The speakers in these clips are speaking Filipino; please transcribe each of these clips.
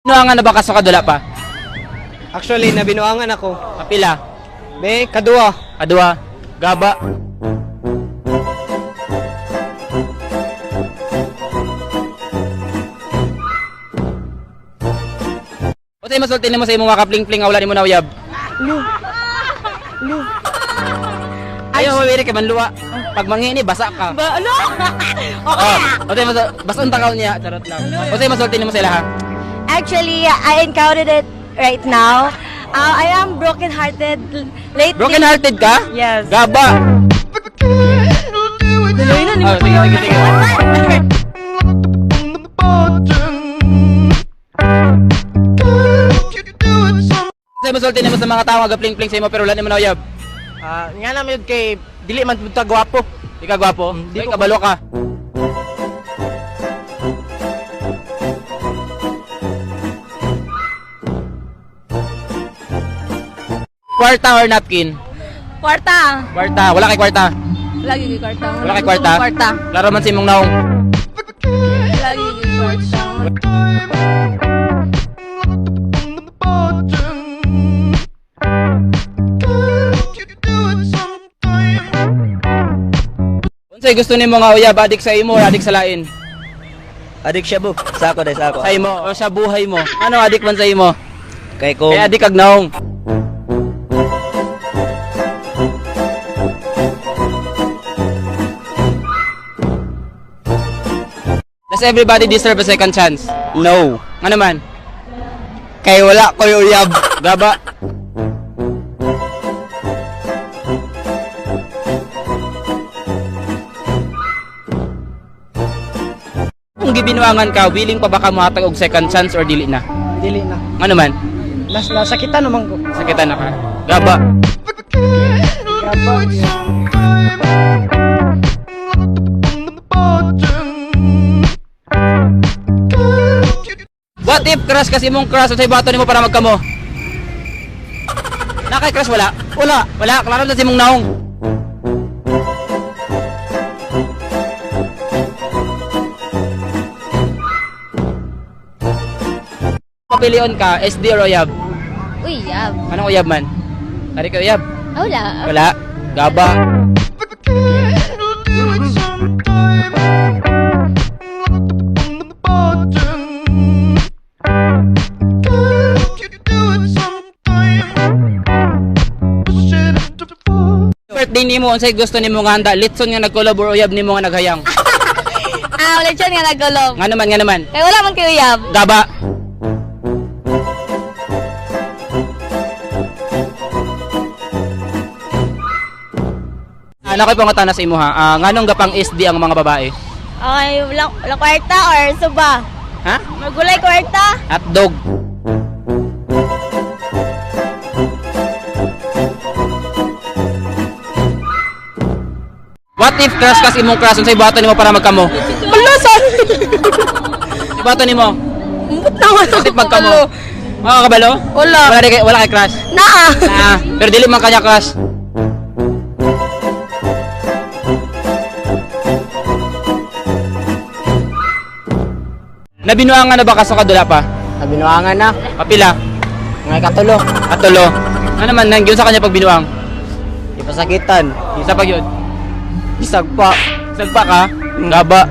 Binuangan na ba kaso kadula pa? Actually, nabinuangan ako. Kapila? Be, kadua. Kadua? Gaba? O sa'yo masultin mo sa imong mga kapling-pling nga wala ni mo na uyab? Ayaw mawiri ka manluwa. Pag mangini, basa ka. Ba, ano? Oh, o sa'yo basun takaw niya. Charot lang. O sa'yo masultin mo sila ha? Actually, I encountered it right now. I am broken-hearted lately. Broken-hearted ka? Yes. Gaba! Daloy na, Oh, sige, sige, sige. Sa'yo masultin mo sa mga tao nga gapling-pling sa imo pero wala ni mo na uyab? Nga namin yun kay, dili man punta gwapo. Di ka gwapo? Di Di ko- kabalo ka. Kwarta or napkin? Kwarta. Kwarta. Wala kay kwarta. Lagi kay kwarta. Wala kay kwarta. Kwarta. Laro man si imong naong. Lagi kay kwarta. Unsay gusto nimo nga uyab adik sa imo or adik sa lain? Adik siya, bu. Sako day, sako. Sa imo o sa buhay mo? Ano adik man sa imo? Kay ko. Kaya adik kag naong. Does everybody deserve a second chance? No. Ano man? Kay wala ko yung uyab. Gaba? Kung gibinuangan ka, willing pa ba ka mohatag og second chance or dili na? Dili na. Ano man? Nasakitan naman ko. Sakitan na ka. Gaba? What if crush kasi mong crush at sa bato nimo para magkamo? Nakay crush wala? Wala. Wala, klaro na si mong naong. Papilion ka, SD or Oyab? Uyab. Anong Oyab man? Tari ka Oyab? Wala. Wala. Gaba. Birthday nimo unsay gusto nimo nga handa? Litson nga nagkolab or Oyab nimo nga naghayang? Wala dyan nga nagulong. Nga naman, nga naman. Kaya wala man kay uyab. Gaba. Ano ko'y pangutana sa imo ha? Nganong gapang SD ang mga babae? Okay, wala kwarta or suba? Ha? Magulay kwarta? At dog. What if crush kas imong crush unsay bato nimo para magkamo? Balasan! Si bato nimo. Tawa What if magkamo? Makakabalo? Wala. Wala kay crush. Naa! Pero dili man kanya crush. Nabinuangan na ba kaso kadula pa? Nabinuangan na. Kapila? Ngay katulo. Katulo? Ano naman, nangyun sa kanya pag binuang? Ipasakitan. Isa pag yun? Isag pa. Sagpa ka? Gaba?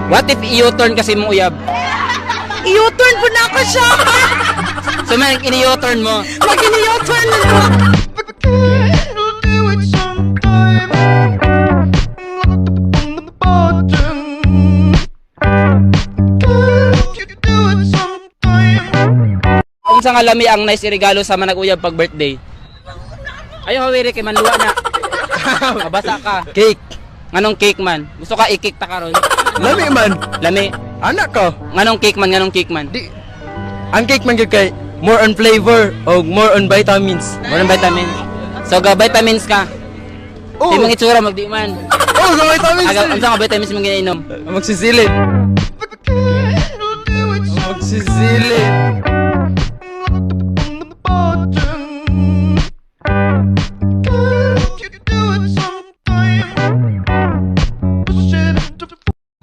What if i-U-turn kasi mong uyab? I-U-turn po na ako siya! So man, ini-U-turn mo. Pag ini-U-turn na ako! Unsa nga lami ang nice irigalo sa manag-uyab pag birthday? Ayaw hawiri kay manluwa na. Mabasa ka. Cake. Nganong cake man? Gusto ka i-cake ta karon? Lami man. Lami. Anak ko. Nganong cake man? Nganong cake man? Di. Ang cake man gyud kay more on flavor o more on vitamins. More ng vitamins. So ga vitamins ka. Oh. Di mong itsura magdi man. Oh, sa vitamins. Aga unsa nga vitamins mong ginainom? Magsisilid. Magsisilid.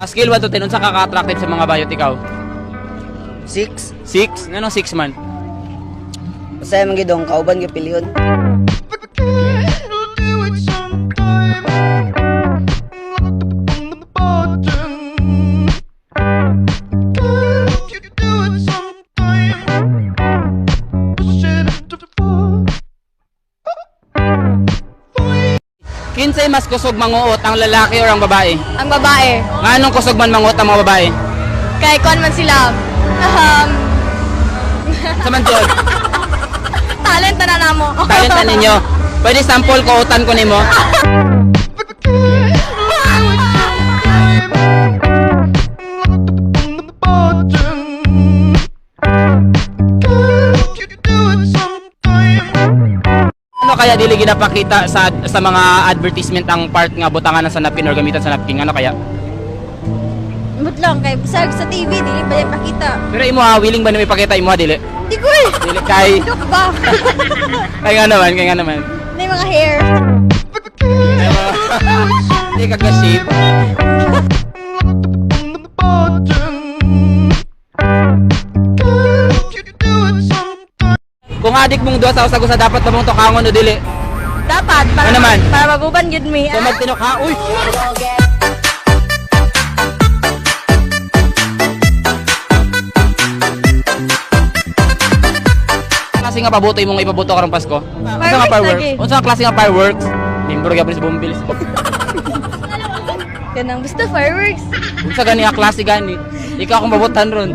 Scale 1 to 10, unsa ka ka-attractive sa mga bayot ikaw? 6. 6? Anong 6 man? Masaya man gidong kauban gyud pilihon. Kinsay mas kusog manguot, ang lalaki or ang babae? Ang babae. Nganong kusog man manguot ang mga babae? Kay kon man sila. Sa man jud, Talent na namo. talent na ninyo. Pwede sample ko utan ko nimo. Ano kaya dili ginapakita sa mga advertisement ang part nga butangan sa napkin or gamitan sa napkin? Ano kaya? But lang kay busag sa TV dili ba yung pakita. Pero imo ha, willing ba na ipakita imo ha, dili? Di ko eh. Dili kay Ano ka ba? kaya nga naman. May mga hair. Hindi ka ka-shape. Kung adik mong duha sa usag sa dapat ba mong tukangon o dili? Dapat para Ano naman? para maguban gud mi. Kung magtinok ha, uy! Klase nga pabuto imong ipabuto karong Pasko? Unsa nga Fireworks fireworks? lagi. Unsa nga klase nga fireworks? Timbro gyapon sa bombil. Ganang basta fireworks. Unsa gani nga klase gani? Ikaw akong babutan ron.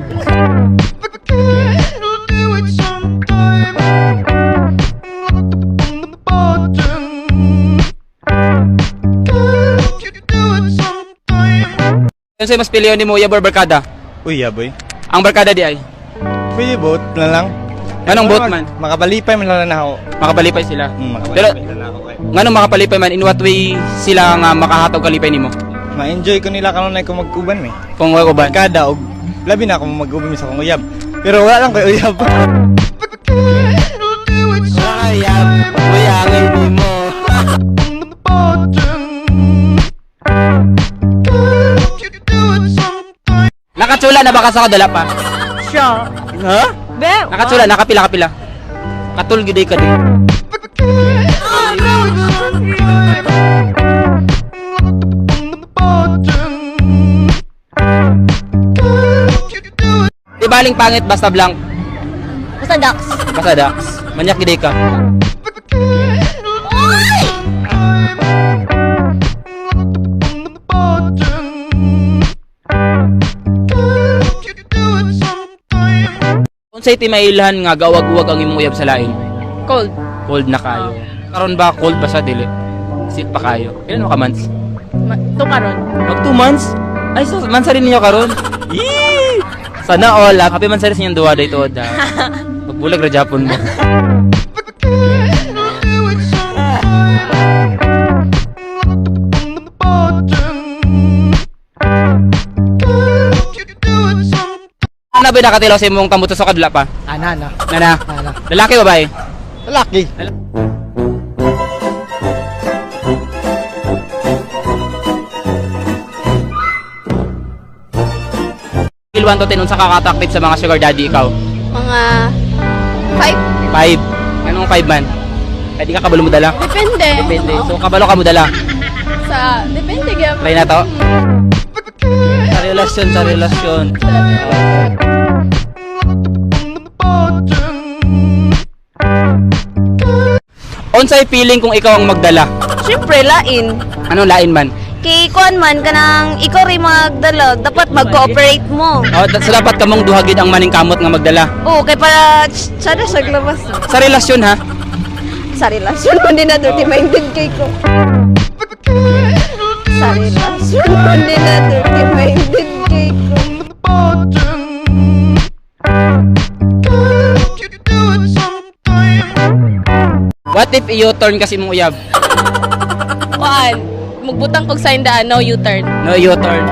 Unsa mas piliyon nimo Uyab or barkada? Uy, boy. Ang barkada di ay. Pwede boat na lang. Nganong boat man? Makabalipay man lang na ako. Makabalipay sila. Makabalipay na lang ako. Nganong makapalipay man, in what way sila nga makahatag kalipay nimo? Ma-enjoy ko nila kanunay ko magkuban eh. Kung wala uban. Kada og labi na ako magkuban sa kong uyab. Pero wala lang kay uyab. Uyab, uyangin nimo. Nakatsula na ba ka sa kadala pa? Siya. Ha? Be. Nakatsula, nakapila. Katul gid ka di. Di baling pangit basta blank. Basta ducks. Basta dax. Manyak gid ka. Unsay ti mailhan nga gawag-uwag ang imong uyab sa lain? Cold. Cold na kayo. Karon ba cold ba sa dili? Sit pa kayo. Ilan mo ka months? Tumaron. Mag 2 months? Ay, so mansa rin ninyo karon. Yee! Sana all. Happy mansa rin sa inyong duwa day tuod ha. Magbulag ra Japon mo. Ano ba nakatilaw sa imong kamuto sa kadula pa? Ana. Nana. Lalaki o babae? Lalaki. Scale 1 to 10 unsa ka ka-attractive sa mga sugar daddy ikaw? Mga 5. 5. Anong 5 man? Pwede ka kabalo mo dala? Depende. Depende. So kabalo ka mo dala. Depende gyud. Try na to. Sa relasyon. Unsay feeling kung ikaw ang magdala? Syempre lain. Anong lain man? Kay kuan man kanang ikaw rin magdala, dapat mag-cooperate mo. So dapat kamong duhagid ang maning kamot nga magdala. Oo, kay para sana sa glabas. Sa relasyon ha? Sa relasyon mo din na dirty minded kay ko. Sa relasyon mo din na dirty minded kay ko. What if i-U-turn kasi mong uyab? Kuan, magbutang kog sign daan, no U-turn. No U-turn.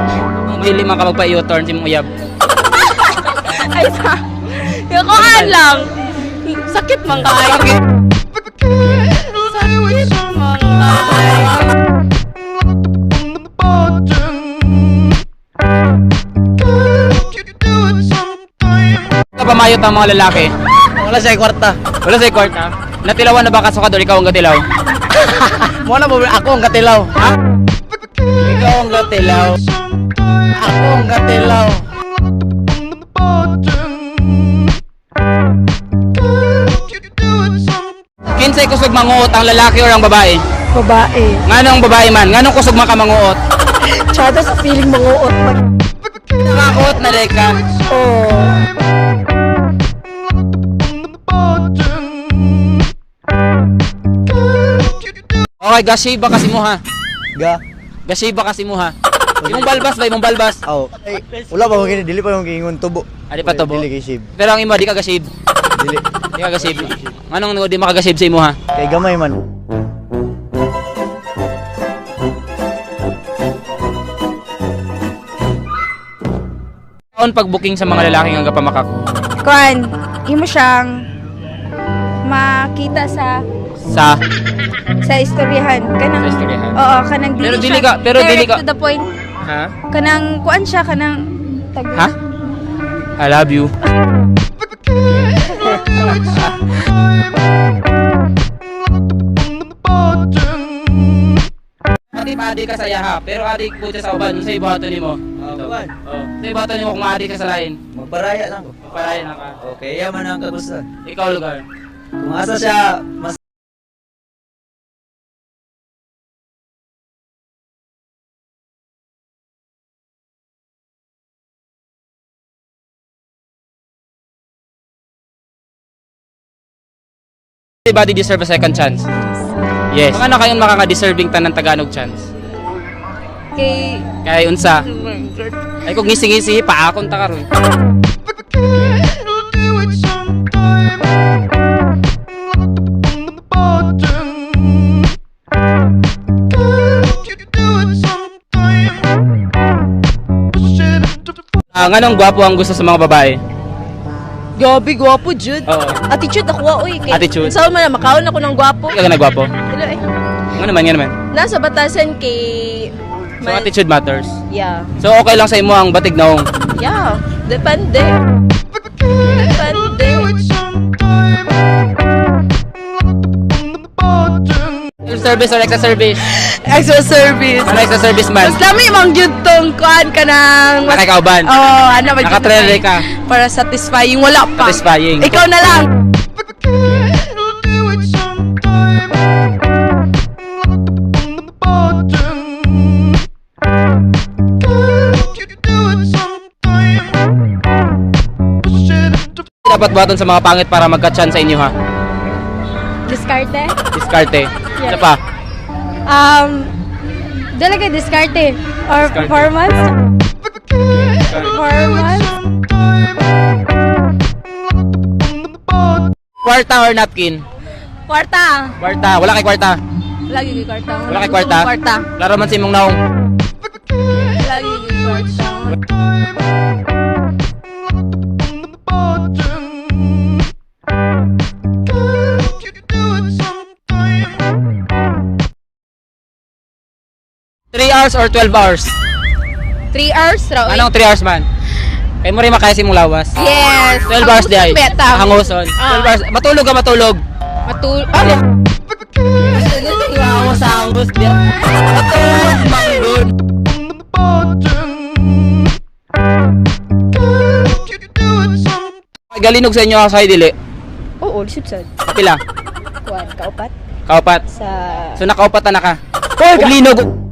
Kung dili man ka magpa-U-turn si mong uyab. Ay sa. Yung kuan lang. Sakit man kay. Sakit. Sakit man kay. manghayot ang mga lalaki. Wala siya kwarta. Wala sa kwarta. Natilawan na ba kasukador? Ikaw ang gatilaw. Mo na po ako ang katilaw. Ha? Ikaw ang katilaw. Ako ang katilaw. Kinsay kusog manguot ang lalaki or ang babae? Babae. Nganong babae man? Nganong kusog man ka manguot? Tsada sa feeling manguot. Nakakuot na day ka. Oh. Okay, gashiba kasi mo ha. Ga. Gashiba kasi mo ha. Imong balbas ba? Imong balbas? Aw. Ay, wala pa mo gini, dili pa mo gingon tubo. Adi pa to bo. Dili kay shib. Pero ang imo di ka gashib. Dili. Di ka gashib. Nganong di makagashib sa imo ha? Kay gamay man. On pag-booking sa mga lalaki nga gapamakak. Kuan, imo siyang makita sa istoryahan. Kanang, Sa istoryahan. Oo, kanang Pero dili dili siya ka- pero dili direct ka- to the point. Ha? Kanang, kuan siya, kanang, Ha? I love you. Adi ka sa yaha, pero adik po sa uban, sa ibato nimo. Uban? Oh, sa ibato nimo kung adik ka sa lain. Magbaraya lang ko. Parayan na ka. Okay, yaman ang kagusto. Ikaw lugar. Kung asa siya mas Everybody deserve a second chance. Yes. Mga na kayong makaka-deserving tanang Tagalog chance. Kay... Kaya unsa, Oh my God. ay kung ngisi-ngisi, paakon ta karon. Nganong gwapo ang gusto sa mga babae? Gabi, gwapo, Jud. Oo. Attitude ako, uy. Kay, Attitude? Saan man na, makaon ako ng gwapo. Ikaw na gwapo? Hello, eh. Nga naman. Nasa batasan kay... So attitude matters. Yeah. So okay lang sa imo ang batig naong. Yeah. Depende. Depende. Service or extra service? Extra service. Ano extra service man? Mas dami mang yun tong kuhan ka ng... Nakikauban? Oo, ano ba yun? Nakatrelay ka? Para satisfying. Wala pa. Satisfying. Ikaw na lang. Dapat baton sa mga pangit para magka-chance sa inyo ha? Diskarte? Diskarte. Yes. Ano pa? Dalaga diskarte. Or Diskarte. performance? Performance? Kwarta or napkin? Kwarta. Kwarta. Wala kay kwarta. Lagi kay kwarta. Wala kay kwarta? Kwarta. Laro man sa imong naong. Lagi kay kwarta. Three hours or 12 hours? 3 hours raw. Anong 3 hours man? Kaya mo rin makaya si mong lawas. Yes. 12 hours di ay. Beta. Hanguson. 12 hours. Matulog ka matulog. Ano? Wow, sa angus dia. Matulog manggod. Galinog sa inyo sa dili. Oo, lisipsad. Pila? Kuhan, kaupat. Kaupat. Sa... So nakaupat na ka. Ug linog.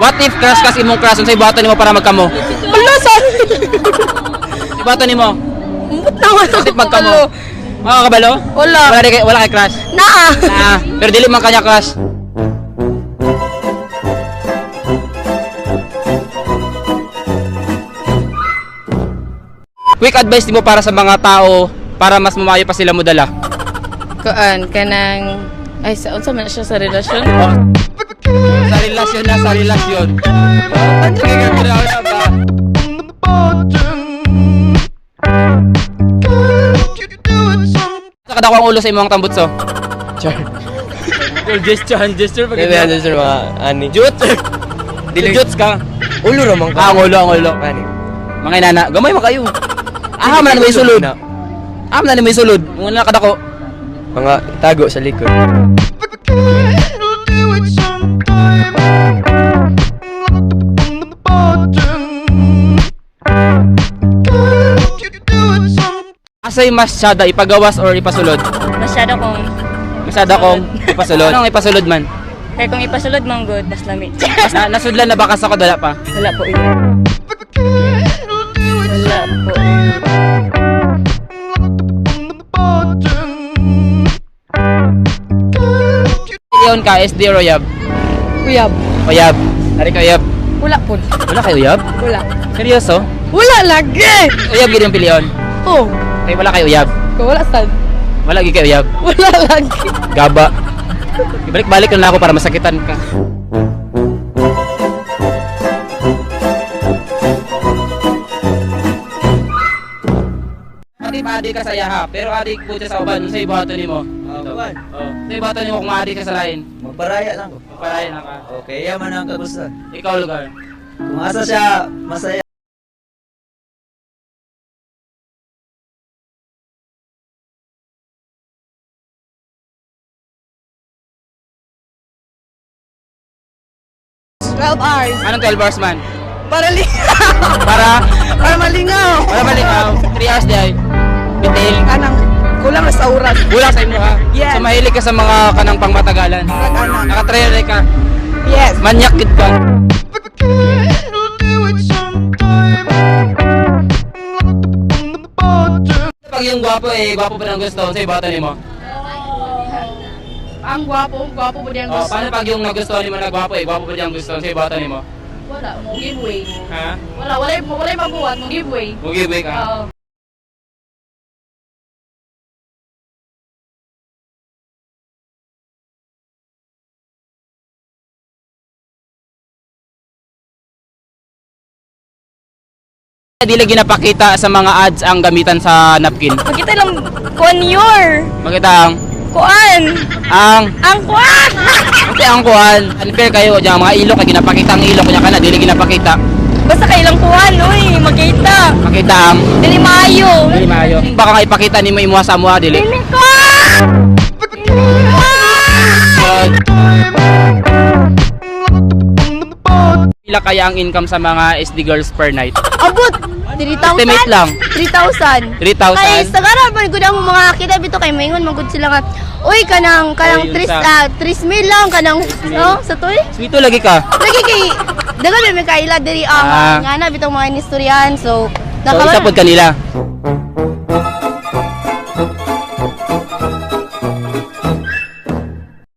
What if crush kas imong crush unsay buhaton nimo para magkamo? Balasan! Ibuhaton nimo. Mut naman What if magkamo? Makakabalo? Wala. Wala kay crush. Naa! Ah, pero dili man kanya crush. Quick advice nimo para sa mga tao para mas mamayo pa sila mo dala. Kuhan, kanang... Ay, unsa man siya sa relasyon? Sa relasyon na sa relasyon. Ano kay gagawin na ba? Sa kadako ang ulo sa imong tambutso. Char. Gesture pag Kaya yan sir mga ani. Jut. Dilujots ka. Ulo ra man ka. Ang ulo, ang ulo. Kani. Mga inana, gamay mo kayo. Aham na ni may sulod. Aham na ni may sulod. Muna kadako. Mga tago sa likod. Asay masyada ipagawas or ipasulod? Masyado kong Masyada kong ipasulod. Anong ipasulod man? kaya kung ipasulod mong good, mas lami. Nasudlan na bakas ako dala pa. Wala po yun. Wala po. Leon ka, SD or Oyab? Uyab. Oyab. Hari ka Oyab. Wala po. Wala kayo Oyab? Wala. Seryoso? Wala lagi! Oyab gid yung pilion. Oh, Kay wala kayo Oyab. wala sad. Wala gid kayo Oyab. Wala lagi. Gaba. Ibalik-balik lang ako para masakitan ka. Adik ka sa yaha, pero adik po siya sa uban, sa ibato nimo. Uban? Oh, sa ibato nimo kung adik ka sa lain. Magparaya lang ko. Parayan na ka. Okay, yaman ang kagusto. Ikaw lugar. Kung asa siya masaya. Anong 12 hours man? Para Para malingaw. para balik 3 hours di ay. Bitil. Kanang kulang sa oras. Kulang sa imo ha. Yes. So mahilig ka sa mga kanang pangmatagalan. Anak. Naka-trailer ka. Yes. Manyak gid ka. Pag yung gwapo gwapo pa ng gusto sa ibato nimo. Ang gwapo po diyan Oh, paano pag yung nagustuhan nimo na gwapo gwapo pa diyang gusto sa ibato nimo? Wala mo giveaway. Ha? Wala mabuhat mo giveaway. Mugibay ka. Oo. Dili ginapakita sa mga ads ang gamitan sa napkin. Makita lang konyor. Makita Kuan. ang Kuan. kasi ang kuan, unfair kayo diyan mga ilok kay ginapakita ang ilok niya kana dili ginapakita. Basta kailang kuan, uy, makita. Makita ang Dili maayo. dili maayo. Baka nga ipakita nimo imuha sa amuha dili. Dili ko. Pila kaya ang income sa mga SD girls per night? Abot. 3,000. Estimate lang. 3,000. 3,000. Ay, sa karon man gud ang mga kita bito kay maingon magud sila nga. Uy, kanang Ayun 3 mil lang kanang no sa toy. Sweeto lagi ka. Lagi kay dagan may kaila diri Ah. nga na bitong mga inistoryahan so So isa pod kanila.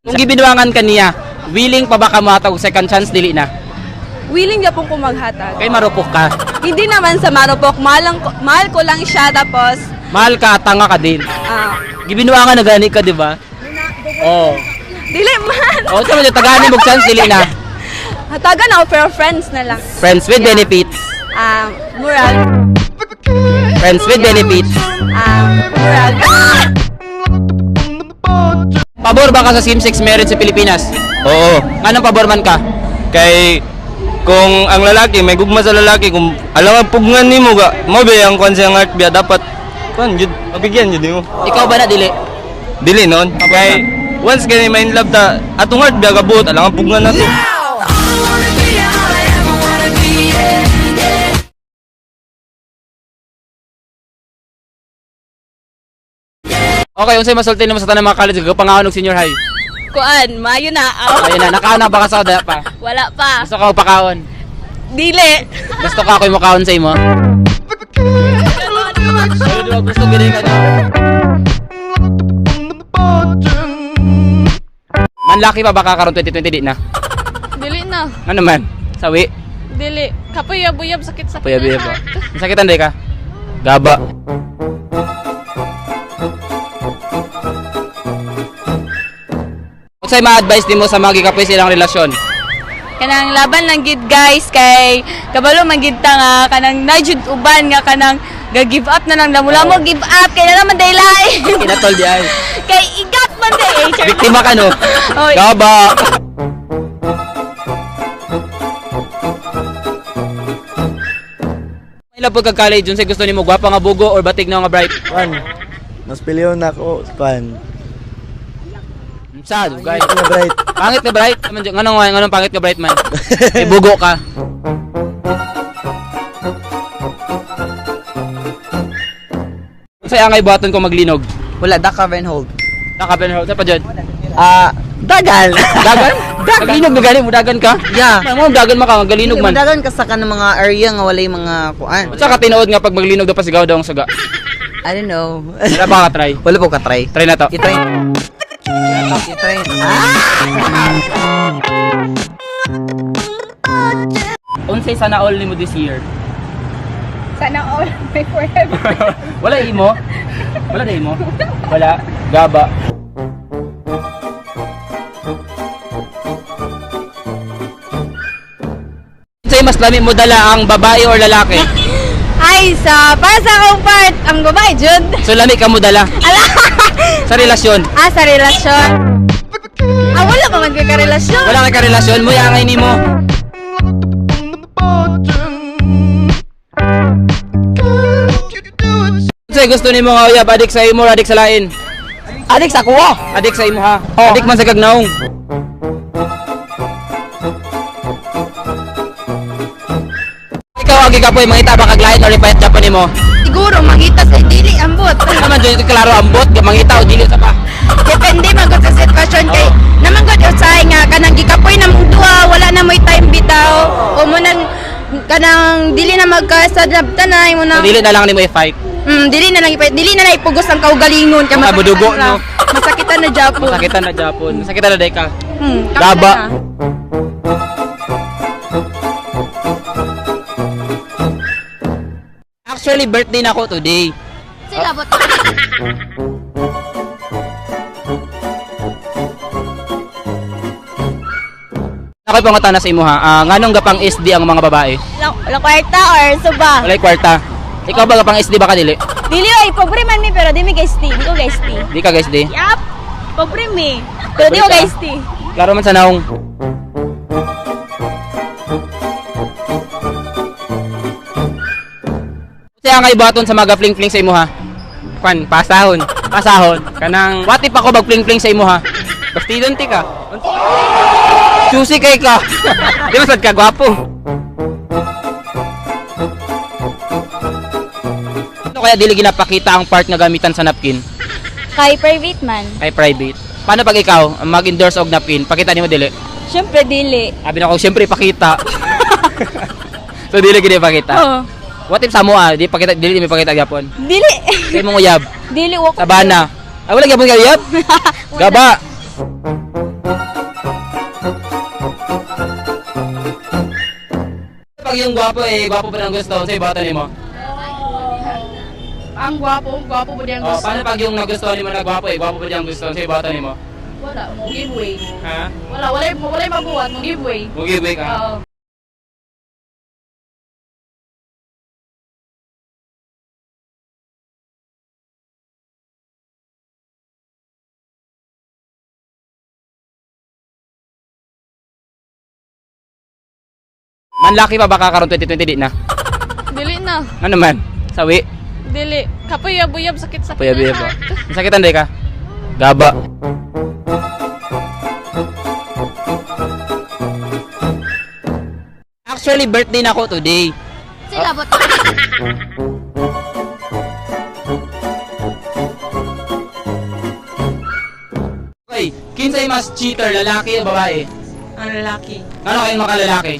Kung gibinuangan kaniya, willing pa ba ka matag second chance dili na? Willing niya pong kumaghatag. Kay marupok ka. Hindi naman sa marupok, mahal ko lang siya tapos Mahal ka, tanga ka din. Gibinuangan na gani ka, di ba? Oh. dili man. Oh, sa mga tagani mo chance dili na. Hatagan ako pero friends na lang. Friends with benefits. Murag. Friends with benefits. Murag. Pabor ba ka sa same-sex marriage sa Pilipinas? Oo. Anong pabor man ka? Kay kung ang lalaki may gugma sa lalaki kung alam ang pugngan nimo ga mo ba ang kon sa art biya dapat kon jud mabigyan jud nimo. Ikaw ba na dili? Dili noon. Kay once kay may in love ta atong art biya gabuot alam ang pugngan nato. Okay, unsay masulti nimo sa tanang mga college gagapangahon og senior high? Kuan, mayo na. Ayun na, nakaon na ba ka sa daya pa? Wala pa. Gusto ka pakaon? Dili. Gusto ka ako makaon sa imo? Gusto gini ka no? Manlaki pa ba ka karon 2020 di na? Dili na. Ano man? Sawi? Dili. Kapuyab-uyab sakit-sakit. Puyab-yab ba? Nasakitan di ka? Gaba. Unsay ma-advise nimo sa mga gikapoy silang relasyon? Kanang laban lang gid guys kay kabalo man gid ta nga kanang najud uban nga kanang ga-give up na lang mula mo give up kay na naman daylay. Kinatol di ay. Kay igat man day. Biktima ka no? Oy. Gaba. Pila po kag college unsay gusto nimo, gwapa nga bugo or batig na nga bright? Kwan. Mas piliyon ako. Kwan. Sa dugay. Na bright. Pangit ka bright? Nganong pangit ka bright man? Eh bugo ka. Unsay angay buhaton ko maglinog? Wala, da cover and hold. Nakapen ho, sa pa dyan. Dagal. Dagan? Maglinog na gani mo dagan ka? Yeah. Mo dagan man ka galinog man. Dagan ka sa kanang mga area nga walay mga kuan. Unsa ka tinuod nga pag maglinog daw pasigaw daw ang saga? I don't know. Wala ba ka try? Wala po ka try. Try na to. I-try. I-try. Unsay sana all nimo this year? Sana all may forever. Wala imo? Wala na imo? Wala. Gaba. Unsay mas lami mo dala ang babae or lalaki? Ay, para sa akong part, ang babae, Jud. So lami ka mo dala? Sa relasyon? Sa relasyon. Wala pa man ka relasyon. Wala ka relasyon mo, yangay nimo. Unsay gusto nimo nga uyab, adik sa imo or adik sa lain? Adik sa kuha. Adik sa imo ha. Adik man sa kagnaong. Ikaw agi ka poy mangita ba kag lain or ipayat Japan nimo? Siguro, makita sa dili, ambot. Naman dito klaro ambot, mangita o dili sa pa. Depende magod sa sitwasyon kay naman gud usay nga kanang gikapoy na mong duha, wala na mo'y time bitaw. O mo nang kanang dili na magkasadabtanay mo So na. dili na lang nimo i-fight. Dili na lang ipugos ang kaugalingon kay Mga budugo, no? Masakitan na Japon. Masakitan na Japon. Masakitan na deka. Gaba. Gaba. Actually birthday na ako today. Sila bot. Ako'y pangutana sa imo ha. Nganong gapang SD ang mga babae? Wala kwarta or suba? Walay kwarta. Ikaw ba gapang SD ba ka dili? Dili ay pobre man mi pero di mi guys ti. Di ko guys ti. Di ka guys di. Yap. Pobre mi. Pero di ko guys ti. Klaro man sa naong. Kaya nga ibaton sa mga fling-fling sa imo ha. Kwan, pasahon. Pasahon. Kanang what if ako bag fling-fling sa imo ha. Bastidon ti ka. Susi kay ka. Di masad ka gwapo. Ano kaya dili ginapakita ang part nga gamitan sa napkin? Kay private man. Ay private. Paano pag ikaw mag-endorse og napkin? Pakita nimo dili. Syempre dili. Sabi na ko, siyempre pakita. So dili gini pakita. Oo. What if sa mo di pakita dili mi pakita gyapon. Dili. Kay mong uyab. Dili wako. Sabana. Ay wala gyapon ka uyab. Gaba. Pag yung gwapo gwapo pa nang gusto sa ibata nimo. Ang gwapo po diyang Oh, gusto. paano pag yung nagustuhan nimo na gwapo gwapo pa diyang gusto sa ibata nimo? Wala, mo giveaway. Ha? Wala mabuhat, mo giveaway. Mugibay ka. Oo. Manlaki pa baka karon 2020 di na. Dili na. Ano man? Sawi. Dili. Kapuyab-uyab sakit sa Payab ba? Masakitan day ka? Gaba. Actually birthday na ako today. Sila bot. Okay, kinsay mas cheater, lalaki o babae? Ang lalaki. Ano kayong mga lalaki?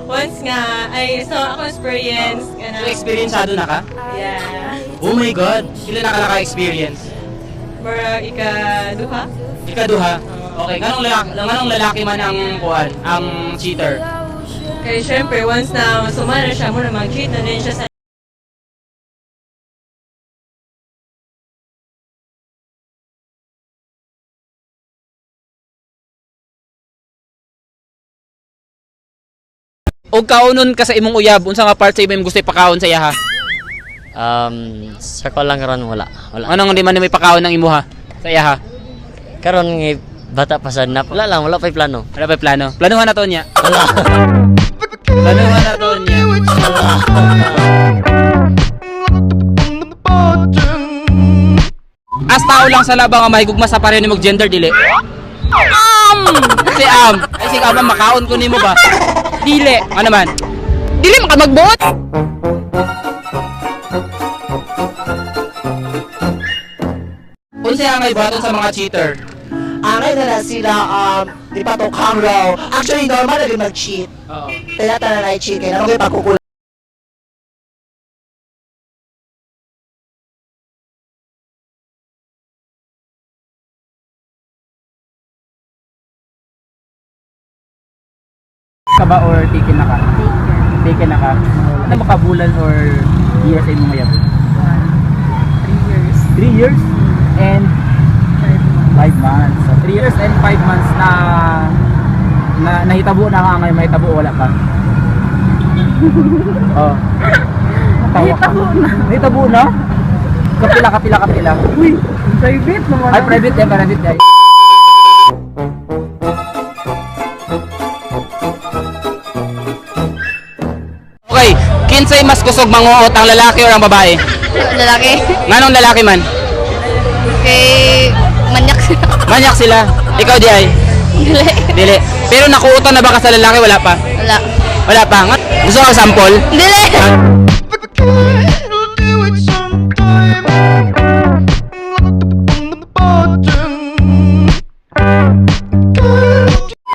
Once nga, ay so ako experience. So, experienceado na ka? Yeah. Oh my God! Ilan na ka naka-experience? Mura ika-duha. Ikaduha? Okay, nganong lalaki man ang kuhan, ang cheater? Kaya syempre, once na sumara siya, muna mag-cheat na din siya sa Og kaunon ka sa imong uyab, unsa nga part sa imong gusto ipakaon sa iya ha? Sa ko lang karon wala. Anong di man may pakaon ng imuha sa iya ha? Karon nga bata pa sad na. Wala lang, wala pa plano. Wala pa plano. Planuhan na to niya. Wala. Tanungan na to niya. As tao lang sa labang ang mahigugma sa pareho ni mag-gender dili. Si ay si makaon ko nimo ba? Dili. Ano man? Dili maka magbuot. Unsa ang may baton sa mga cheater? Angay na sila, di pa tokhang raw. Actually, normal na rin mag-cheat. Oo. Kaya na na-cheat, kaya naman kayo pagkukulang. Ka ba or taken na ka? Taken na ka. Ano ba kabulan or years ay mga yabo? 3 years. 3 years and 5 months. So 3 years and 5 months na nahitabo na ka ngayon, mahitabo wala pa. Oh. Nahitabo na. Kapila. Uy, private naman. Ay, private yan. Okay, kinsay mas kusog manguot, ang lalaki or ang babae? Lalaki. Nganong lalaki man? Kay manyak sila. Manyak sila. Ikaw di ay? Dili. Dili. Pero nakuutan na ba ka sa lalaki? Wala pa? Wala. Wala pa. Gusto mo sample? Dili.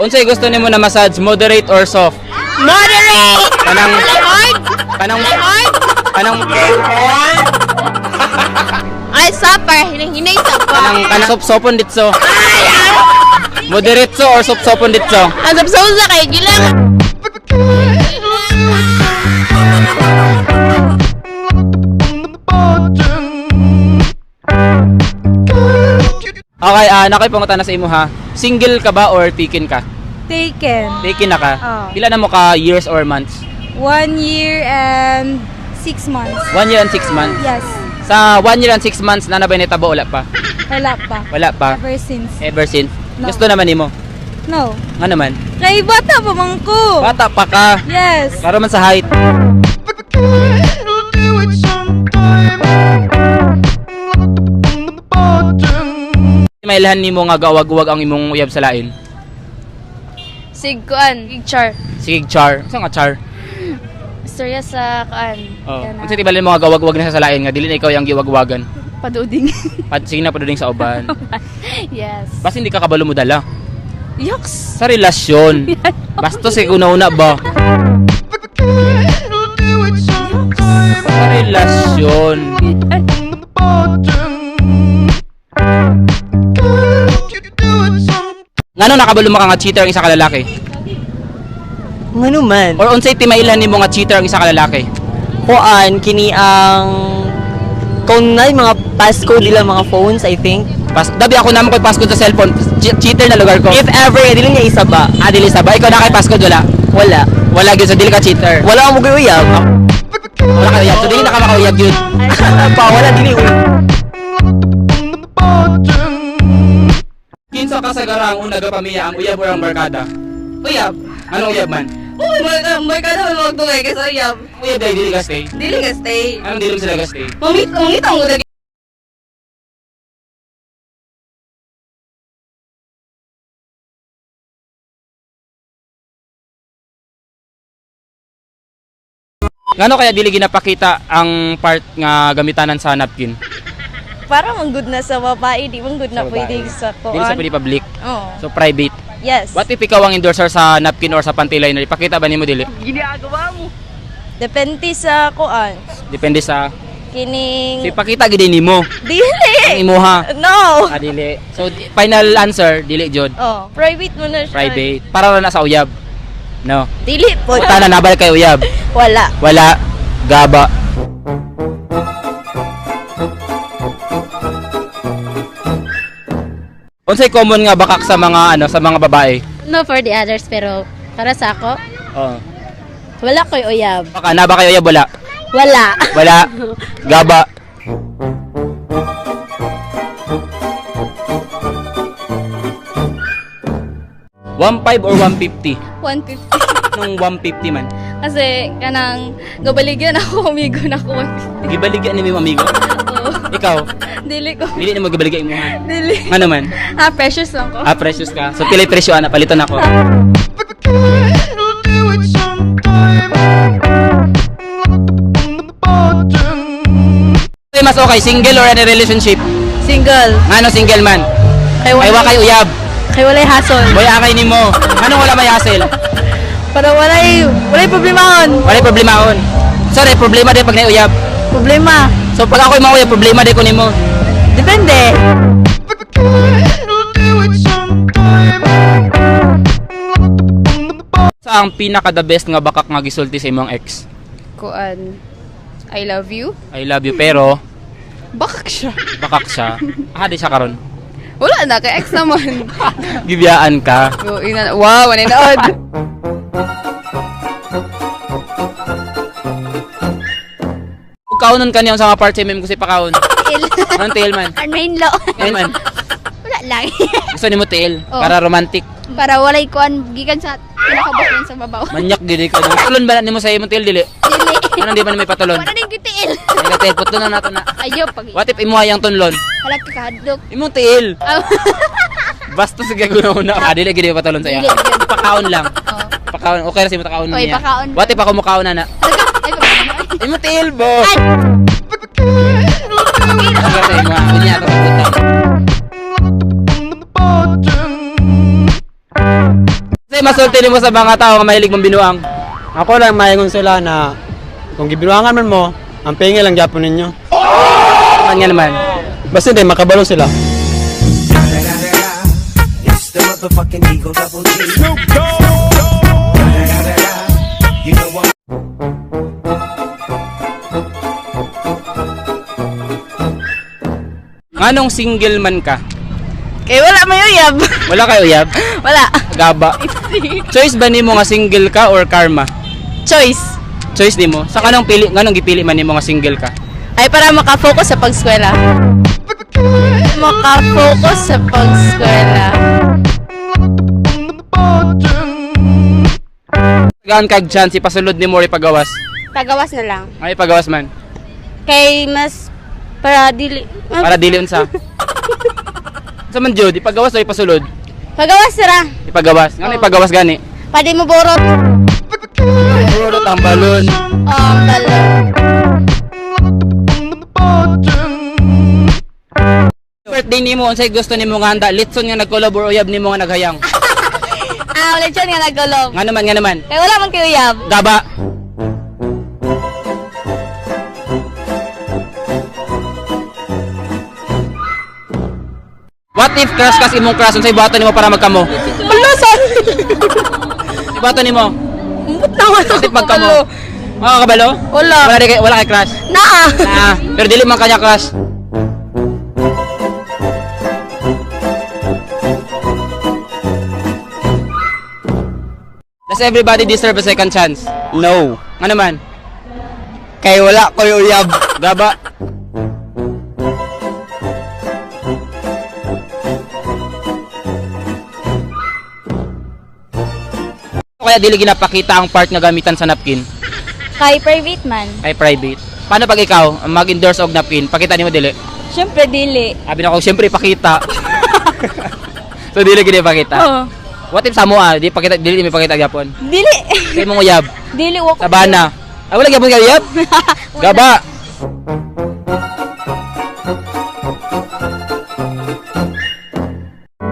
Unsay gusto nimo na massage, moderate or soft? Moderate. Kanang Hard. hard. Ay, sapa. Hinay sapa. Kanang sop-sopon ditso. Moderate so or sop-sopon ditso? Ang sapsausa kay gilang. Okay, nakoy pangutan na sa imo ha. Single ka ba or taken ka? Taken. Taken na ka. Oh. Pila na mo ka years or months? 1 year and 6 months. 1 year and 6 months. Yes. Sa 1 year and 6 months na ba netabo wala pa? Wala pa. Wala pa. Ever since. Ever since. No. Gusto naman nimo. No. Nga naman. Kay bata pa man ko. Bata pa ka. Yes. Para man sa height. Mailahan nimo nga gawag-wag ang imong uyab sa lain. Sigkuan. Char. Sige, char. Sa nga char? Istorya sa kuan. Oh. Unsa tibalin mo nga gawag-wag na sa lain nga dili na ikaw yang giwag-wagan. Paduding. Sige na paduding sa uban. Yes. Basta hindi ka kabalo mo dala. Yucks. Sa relasyon. Basta si una-una ba? Sa relasyon. Ngano nakabalo mo ka nga cheater ang isa ka lalaki? Ngano man? Or unsay timailan nimo nga cheater ang isa ka lalaki? Kuan, kini ang... Kung na mga passcode nila mga phones, I think. Dabi ako naman kay passcode sa cellphone. Cheater na lugar ko. If ever, dili niya isa ba? Dili sa ba? Ikaw na kay passcode wala? Wala. Wala gyud sa dili ka cheater. Wala mo kayo uyab. Wala ka uyab. So dili na ka makauyab yun. Pa, wala dili uyab. Kinsa ka sa garang una ga pamiya ang uyab or ang barkada? Uyab. Anong uyab man? Uy, may ka naman magtungay kay sa uyab. Uyab dahil dili ka stay. Dili ka stay. Anong dili sila ka stay? Mangitang mo dali. Ngano kaya dili ginapakita ang part nga gamitanan sa napkin? Para man good na sa babae, di man good na Sa babae. pwede sa kuan. Dili sa pwede public. Oh. So private. Yes. What if ikaw ang endorser sa napkin or sa panty liner? Ipakita ba nimo dili? Depende sa kuan. Depende sa Kining so, ipakita gid nimo. dili. Ang imuha. No. Dili. So final answer dili jud. Oh, private mo na siya. Private. Para na sa uyab. No. Dili po. Puta na nabal kay uyab. Wala. Wala. Gaba. Unsay common nga bakak sa mga sa mga babae? No for the others, pero para sa ako, Oh. wala ko'y uyab. Baka na ba kayo uyab wala? Wala. Wala. Gaba. $1.5 or $1.50? 150. Nung $1.50 man. Kasi kanang gabaligyan ako, amigo na ko. Gibaligyan ni mo amigo. Oo. Ikaw, Dili ko. dili ni mo gibaligyan mo ha. Dili. Nga naman. Precious lang ko. Precious ka. So pili presyo ana paliton ako. Mas okay, single or any relationship? Single. Ano single man? Kay Ay wa kay uyab. Kay walay hasol. Boy akay nimo. Ano wala may hassle? Para walay problema on. Wala problema on. Sorry, problema din pag nauyab. Problema. So pag ako'y mauyab, problema din ko nimo. Depende. Sa ang pinaka the best nga bakak nga gisulti sa imong ex? Kuan. I love you. I love you pero Bakak siya. bakak siya. Di siya karon. Wala na, kay ex naman. Gibiyaan ka. Wow, maninood. Kung kaunon ka niya sa mga part time mo kasi pakaon. Anong tail man? Main lo. Ngayon man. Wala lang. Gusto ni mo tail Oh. para romantic. Para walay kuan gikan sa pinakabos yun sa babaw. Manyak gidi ka. Tulon ba nimo sa imong tail dili? Dili. Ano di ba na may patulon? Wala din gitiil. Ay tail putlo na nato na. Ayaw pag. What if imo hayang tunlon? Wala ka kahadlok. Imong tail. Basta sige guna. Dili gidi patulon sa iya. Dili, dili. Pakaon lang. Oh. Pakaon. Okay ra si mo takaon Oy, niya. pakaon. What if ako mukaon na? Imong tail boss. Ano sa imo? Unya to putang. Kasi masulti nimo sa mga tao nga mahilig mong binuang. Ako lang mahingon sila na kung gibinuangan man mo, ang pingi lang Japon ninyo. Man nga naman. Basta hindi, makabalo sila. Anong single man ka? Kay wala may uyab. Wala kayo uyab? Wala. Gaba. Choice ba nimo nga single ka or karma? Choice. Choice nimo. Sa kanang pili, nganong gipili man nimo nga single ka? Ay para makafocus sa pagskwela. Makafocus sa pagskwela. Gaan kag chance ipasulod nimo ri pagawas. Pagawas na lang. Ay pagawas man. Kay mas para dili. Para dili unsa. Sa man jud ipagawas o ipasulod? Pagawas ra. Ipagawas. Ngano ipagawas gani? Pwede mo borot. Puro tambalon. Dalo. Birthday nimo unsay gusto nimo nga handa? Litson nga nag-collab or uyab nimo nga naghayang. Ulit siya nga nagulong. Nga naman. Kay wala man kayo uyab. Gaba. What if crush kas imong crush unsay buhaton nimo para magkamo? Balasan. Buhaton nimo. Naman What if magkamo? Kabalo? Wala. Wala kay crush. Naa. Pero dili man kanya crush. Does everybody deserve a second chance? No. Nga naman. Kay wala ko uyab. Gaba. Kaya dili ginapakita ang part nga gamitan sa napkin Kay private man. ay private. Paano pag ikaw ang mag-endorse og napkin, pakita nimo dili? Siyempre dili. Abi na ko siyempre pakita. So dili gid pakita. Oo. What if sa mo di pakita dili mi pakita gyapon. Dili. Kay mong uyab, Dili wako. sabana. Ay wala gyapon ka uyab? Gaba.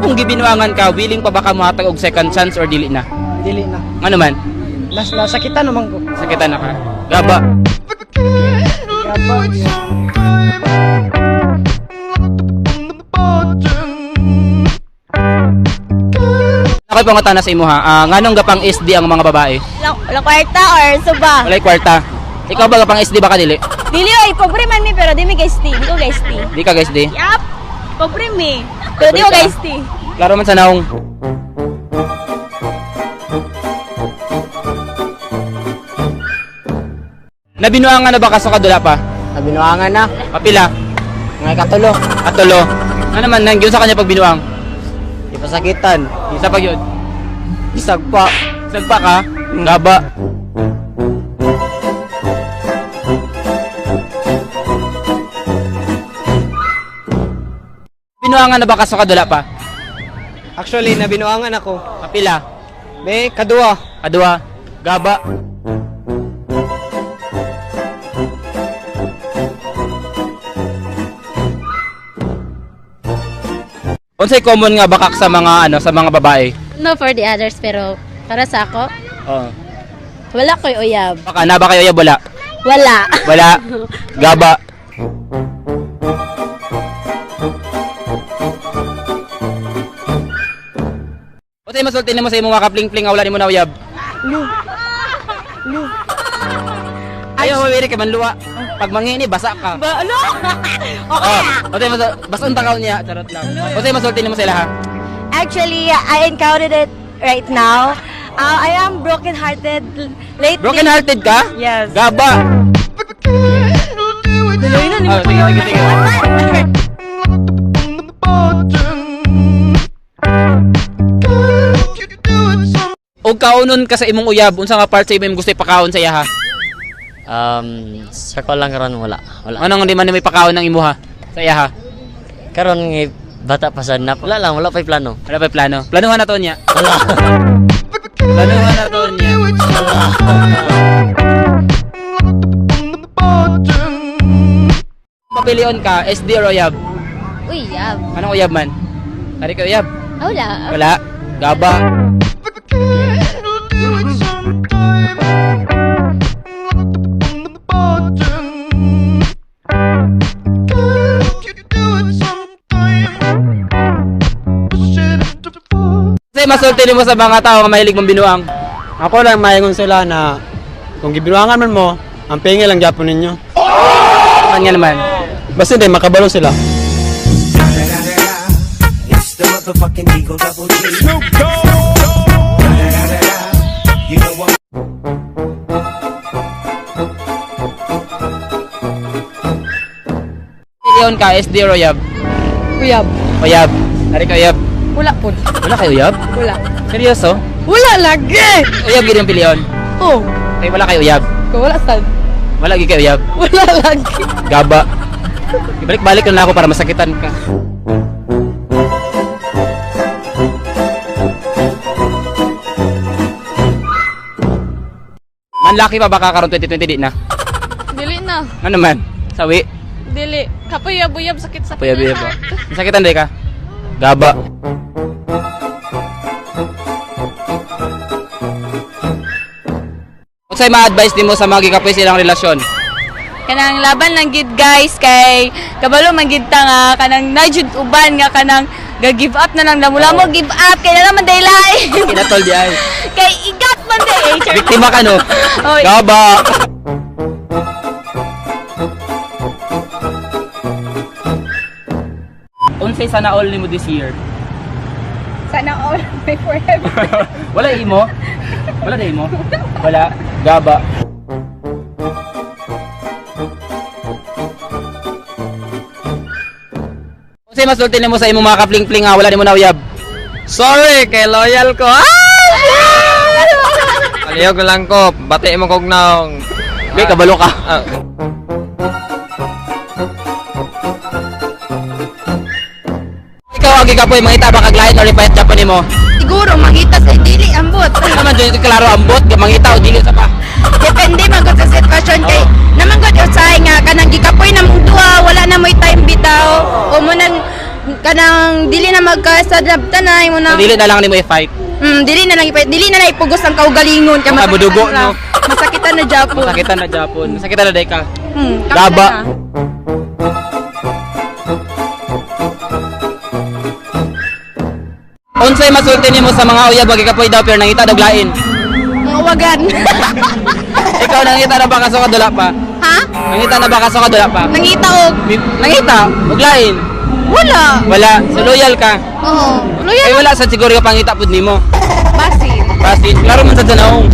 Kung gibinuangan ka, willing pa ba ka mohatag og second chance or dili na? Dili na. Ano man? Sakitan naman ko. Sakitan na ka. Gaba. Ako'y pangutana sa imo ha. Nganong gapang SD ang mga babae? Wala kwarta or suba. Walay kwarta. Ikaw ba gapang SD ba ka dili? Dili ay pobre man mi pero di mi guys di. Di ko guys di. Di ka guys di. Yap. Pobre mi. Pero di ko guys di. Klaro man sa naong. Nabinuangan na ba ka sa kadula pa? Nabinuangan na. Papila? Ngay katulo. Atulo. Ano naman nang sa kanya pag binuang? Ipasakitan. Isa pag yun. Isagpa. Sagpa ka? Gaba. Binuangan na ba kasukad wala pa? Actually, nabinuangan ako. Kapila? Be, kadua. Kadua? Gaba? Unsay common nga bakak sa mga sa mga babae? No for the others, pero para sa ako, Oo. wala ko'y uyab. Baka na ba kayo uyab wala? Wala. Wala. Gaba. Unsay masulti nimo sa imong mga kapling-pling nga wala nimo na uyab? Lu. Ayaw mawiri ka man luwa. Pag mangini basa ka. Ano? Oh, unsay basun takaw niya, charot lang. Unsay masulti nimo sa ilaha? Actually, I encountered it right now. I am broken-hearted lately. Broken-hearted ka? Yes. Gaba. Oh, sige. Og kaunon ka sa imong uyab, unsa nga part sa imong gusto ipakaon sa iya ha? Sa ko lang karon wala. Wala. Anong hindi man may pakaon ng imuha sa iya ha? Karon nga bata pa sad na. Wala lang, wala pa'y plano. Wala pa plano. Planuhan na to niya. Wala. Planuhan na to niya. Papilion ka, SD or uyab? Uyab. Anong uyab man? Tari ka uyab? Wala. Wala. Gaba. Kasi masulti mo sa mga tao nga mahilig mong binuang. Ako lang mayangon sila na kung gibinuangan man mo, ang pengi lang gyapon ninyo. Man nga naman. Basta hindi makabalo sila. Pilion ka, SD or uyab? Uyab. Uyab. Tari ka uyab? Wala po. Wala kayo uyab? Wala. Seryoso? Wala lagi! Uyab gid yung pilion. Oh, Kay wala kayo uyab. wala sad. Wala gid kayo uyab. Wala lagi. Gaba. Ibalik-balik na ako para masakitan ka. Manlaki pa baka karon 2020 di na. Dili na. Ano man? Sawi. Dili. Kapuyab-uyab sakit-sakit. Puyab-uyab ba? Masakitan di ka? Gaba. Unsay ma-advise nimo sa mga gikapoy silang relasyon? Kanang laban lang gid guys kay kabalo man gid ta nga kanang najud uban nga kanang ga-give up na lang mula mo give up kay na naman daylay. Kinatol di ay. Kay igat man day. Biktima ka no? Oy. Gaba. Unsay sana all nimo this year? Sana all may forever. Wala imo? Wala na imo? Wala. Gaba. Unsay masulti nimo sa imong mga kapling-pling nga wala nimo na uyab? Sorry, kay loyal ko. Aliyo ko lang ko, bati mo kog naong. Be kabalo ka. Ikaw ang gikapoy mangita ba kag lain or ipayat Japan nimo? Siguro, makita sa dili, ambot. Naman dito klaro ambot, mangita o dili sa pa. Depende magod sa sitwasyon kay naman gud usay nga kanang gikapoy na mong duha wala na mo'y time bitaw o mo nang kanang dili na magkasad na tanay mo na Dili na lang nimo i-fight. dili na lang dili na lang ipugos ang kaugalingon kay Baka mudugo, no? masakitan na Japon. Masakitan na Japon. Masakitan na day ka. Gaba. Gaba. Unsay masulti nimo sa mga uyab wag kapoy daw pero nangita dag lain. Mga wagan. Ikaw nangita na ba kaso ka dula pa? Ha? Nangita na ba kaso ka dula pa? Nangita og Nangita, ug lain. wala. Wala, so loyal ka. Oo. Loyal Ay wala sa siguro ka pangita pud nimo. basin. Basin, klaro man sa danaong.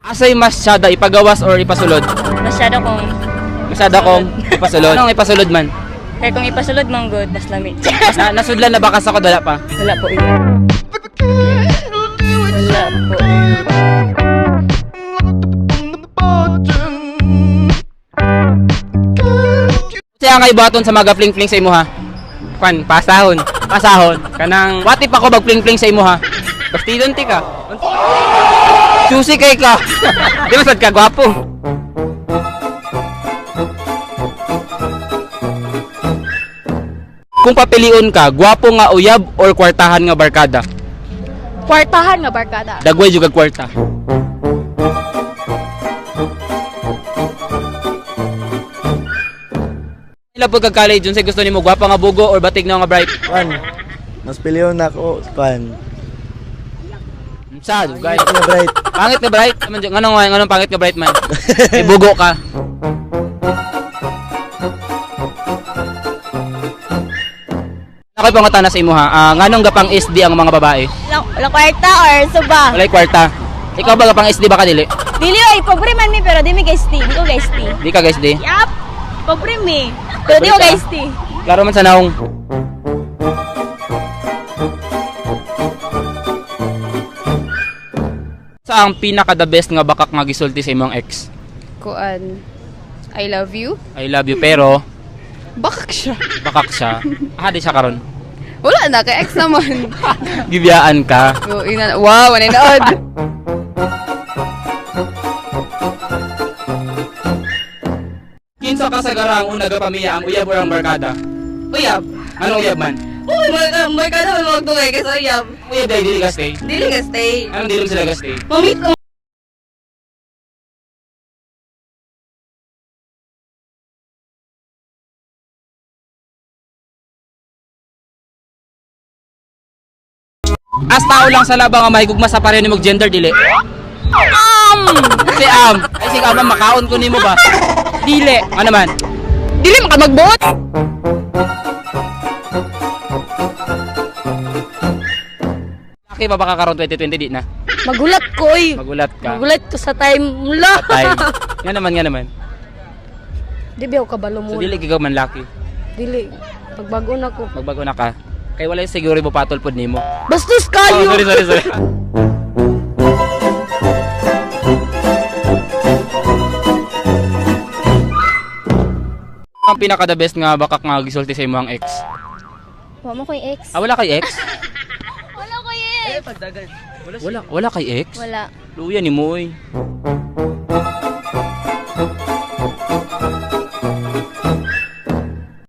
Asay masyada ipagawas or ipasulod? Masyado kong Masyada kong ipasulod. Anong ipasulod man? kay kung ipasulod man good mas lami. Nasudlan na ba ka sa kadala pa? Wala po iya. Wala po. Kinsa nga ibuhaton sa mga fling-fling sa imo ha? Kwan, pasahon. Pasahon. Kanang what if ako mag-fling-fling sa imo ha? Bastidon ti ka. Choosy kay ka. Di ba sad ka gwapo? Kung papiliun ka, gwapo nga uyab or kwartahan nga barkada? Kwartahan nga barkada. Dagway jud kag kwarta. Ila pud kag college unsa gusto nimo, gwapa nga bugo or batig na nga bright? Kwan, mas piliyon ako, kwan. Sa dugay. Na bright. Pangit ka bright? Nganong pangit ka bright man? Ibugo ka. Ako'y pangutana sa imo ha. Nganong gapang SD ang mga babae? Walang kwarta or suba? Walay kwarta. Ikaw ba gapang SD ba ka dili? Dili ay pobre man mi pero di mi guys ti. Di ko guys ti. Di ka guys di. Yup. Pobre mi. Pero di ko guys ti. Klaro man sa naong. Sa ang pinaka the best nga bakak nga gisulti sa imong ex? Kuan, I love you. I love you pero Bakak siya. bakak siya. Di siya karon. Wala na, kay ex naman. Gibiyaan ka. Wow, maninood. Kinsa ka sa garang una gapamiya ang uyab or ang barkada? Uyab. Anong uyab man? Uy, may ka naman magtungay kasi uyab. Uyab dahil dili ka stay. Dili ka stay. Anong dilong sila ka stay? Mamit ko. As tao lang sa labang nga mahigugma sa pareho nimog gender dili. Si ay si Am makaon ko nimo ba? Dili. Ano man? Dili maka magbuot. Laki pa baka karon 2020 di na. Magulat ko oy. Magulat ka. Magulat ko sa time mula. Patay. Nga naman. Di ba ako kabalo mo? So dili ikaw man laki. Dili. Pagbago na ko. Magbago na ka. Kay wala siguro mo patol pod nimo. Bastos Oh, kayo. sorry. Ang pinaka the best nga bakak nga gisulti sa imong ex. Wa mo ko'y ex. Wala kay ex? Wala ko'y ex. Wala kay ex? Wala. Luya ni mo oy.